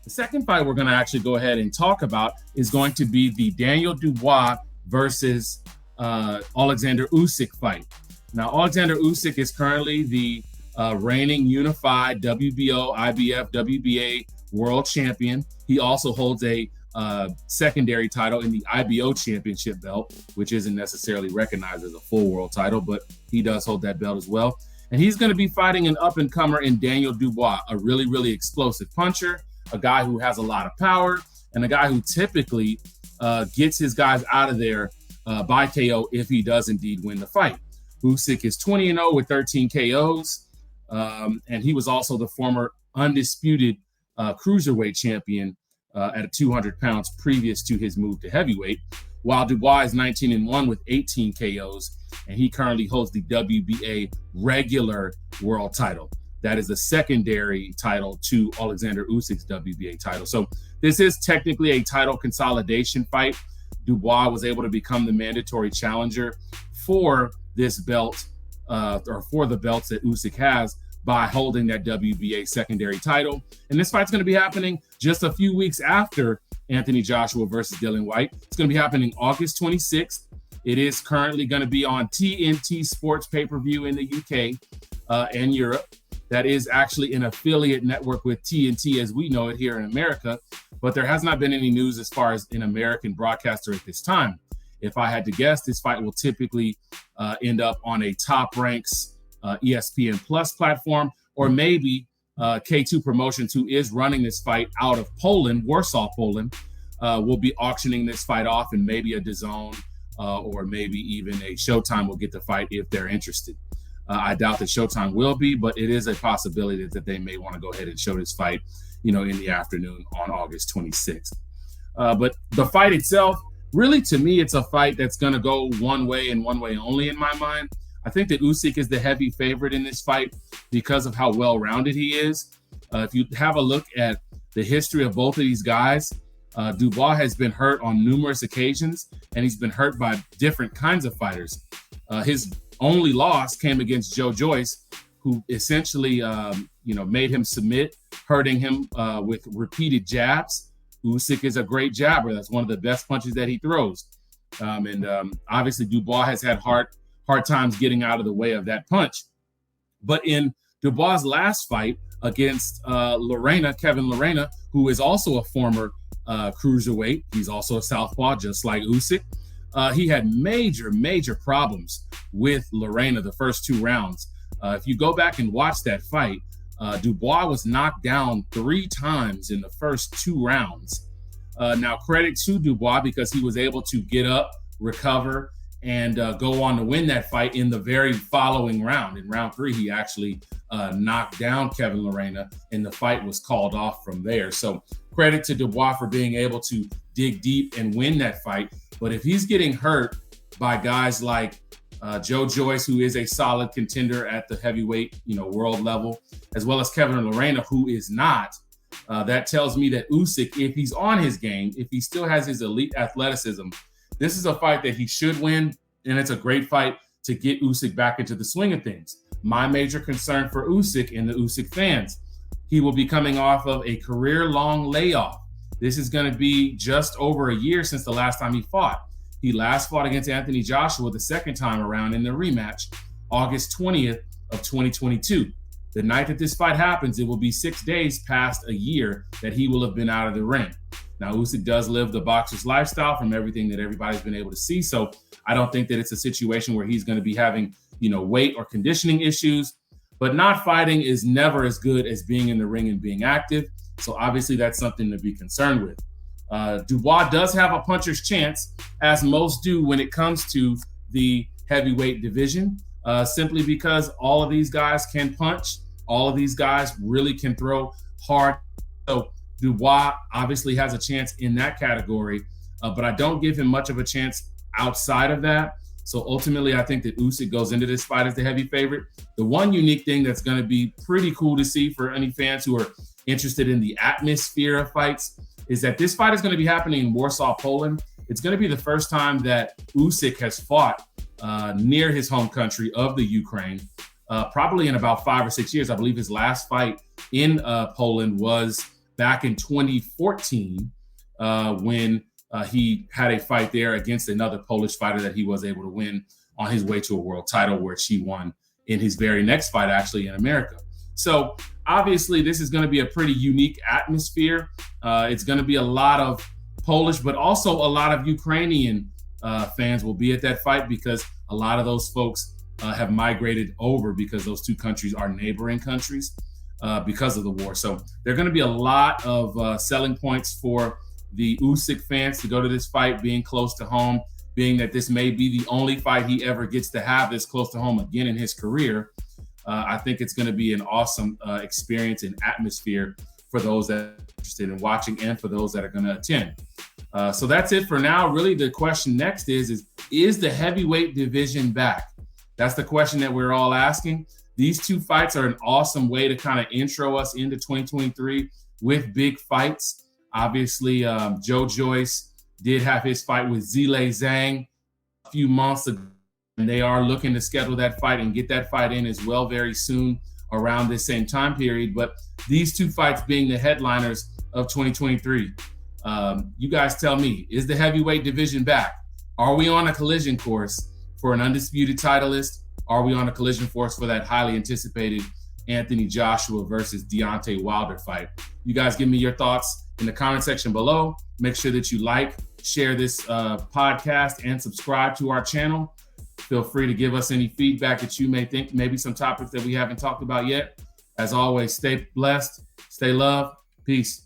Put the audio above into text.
The second fight we're going to actually go ahead and talk about is going to be the Daniel Dubois versus Oleksandr Usyk fight. Now, Oleksandr Usyk is currently the reigning unified WBO, IBF, WBA world champion. He also holds a secondary title in the IBO championship belt, which isn't necessarily recognized as a full world title, but he does hold that belt as well. And he's going to be fighting an up-and-comer in Daniel Dubois, a really, really explosive puncher, a guy who has a lot of power, and a guy who typically gets his guys out of there by KO if he does indeed win the fight. Usyk is 20-0 with 13 KOs, and he was also the former undisputed cruiserweight champion at 200 pounds previous to his move to heavyweight, while Dubois is 19-1 with 18 KOs, and he currently holds the WBA regular world title. That is the secondary title to Oleksandr Usyk's WBA title. So this is technically a title consolidation fight. Dubois was able to become the mandatory challenger for this belt, or for the belts that Usyk has, by holding that WBA secondary title. And this fight's going to be happening just a few weeks after Anthony Joshua versus Dillian Whyte. It's going to be happening August 26th. It is currently going to be on TNT Sports pay-per-view in the UK and Europe. That is actually an affiliate network with TNT as we know it here in America, but there has not been any news as far as an American broadcaster at this time. If I had to guess, this fight will typically end up on a Top Ranks ESPN Plus platform, or maybe K2 Promotions, who is running this fight out of Poland, Warsaw, Poland, will be auctioning this fight off, and maybe a DAZN or maybe even a Showtime will get the fight if they're interested. I doubt that Showtime will be, but it is a possibility that they may want to go ahead and show this fight, in the afternoon on August 26th. But the fight itself, really, to me, it's a fight that's going to go one way and one way only in my mind. I think that Usyk is the heavy favorite in this fight because of how well-rounded he is. If you have a look at the history of both of these guys, Dubois has been hurt on numerous occasions, and he's been hurt by different kinds of fighters. His only loss came against Joe Joyce, who essentially, made him submit, hurting him with repeated jabs. Usyk is a great jabber. That's one of the best punches that he throws. Obviously, Dubois has had hard times getting out of the way of that punch. But in Dubois' last fight against Kevin Lerena, who is also a former cruiserweight, he's also a southpaw, just like Usyk. He had major problems with Lerena the first two rounds. If you go back and watch that fight, Dubois was knocked down 3 times in the first 2 rounds. Now, credit to Dubois because he was able to get up, recover, and go on to win that fight in the very following round. In round 3, he actually knocked down Kevin Lerena, and the fight was called off from there. So credit to Dubois for being able to dig deep and win that fight. But if he's getting hurt by guys like Joe Joyce, who is a solid contender at the heavyweight, world level, as well as Kevin Lerena, who is not, that tells me that Usyk, if he's on his game, if he still has his elite athleticism, this is a fight that he should win, and it's a great fight to get Usyk back into the swing of things. My major concern for Usyk and the Usyk fans, he will be coming off of a career-long layoff. This is going to be just over a year since the last time he fought. He last fought against Anthony Joshua the second time around in the rematch, August 20th of 2022. The night that this fight happens, it will be 6 days past a year that he will have been out of the ring. Now, Usyk does live the boxer's lifestyle from everything that everybody's been able to see. So I don't think that it's a situation where he's going to be having, weight or conditioning issues. But not fighting is never as good as being in the ring and being active. So obviously that's something to be concerned with. Dubois does have a puncher's chance, as most do when it comes to the heavyweight division, simply because all of these guys can punch. All of these guys really can throw hard. So Dubois obviously has a chance in that category, but I don't give him much of a chance outside of that. So ultimately, I think that Usyk goes into this fight as the heavy favorite. The one unique thing that's going to be pretty cool to see for any fans who are interested in the atmosphere of fights is that this fight is going to be happening in Warsaw, Poland. It's going to be the first time that Usyk has fought near his home country of the Ukraine, probably in about 5 or 6 years. I believe his last fight in Poland was back in 2014 when he had a fight there against another Polish fighter that he was able to win on his way to a world title, which he won in his very next fight, actually, in America. So obviously, this is going to be a pretty unique atmosphere. It's going to be a lot of Polish, but also a lot of Ukrainian fans will be at that fight because a lot of those folks have migrated over because those two countries are neighboring countries because of the war. So there are going to be a lot of selling points for the Usyk fans to go to this fight, being close to home, being that this may be the only fight he ever gets to have this close to home again in his career. I think it's going to be an awesome experience and atmosphere for those that are interested in watching and for those that are going to attend. So that's it for now. Really, the question next is the heavyweight division back? That's the question that we're all asking. These two fights are an awesome way to kind of intro us into 2023 with big fights. Obviously, Joe Joyce did have his fight with Zhilei Zhang a few months ago, and they are looking to schedule that fight and get that fight in as well very soon around this same time period. But these two fights being the headliners of 2023. You guys tell me, is the heavyweight division back? Are we on a collision course for an undisputed titleist? Are we on a collision course for that highly anticipated Anthony Joshua versus Deontay Wilder fight? You guys give me your thoughts in the comment section below. Make sure that you like, share this podcast, and subscribe to our channel. Feel free to give us any feedback that you may think, maybe some topics that we haven't talked about yet. As always, stay blessed, stay loved, peace.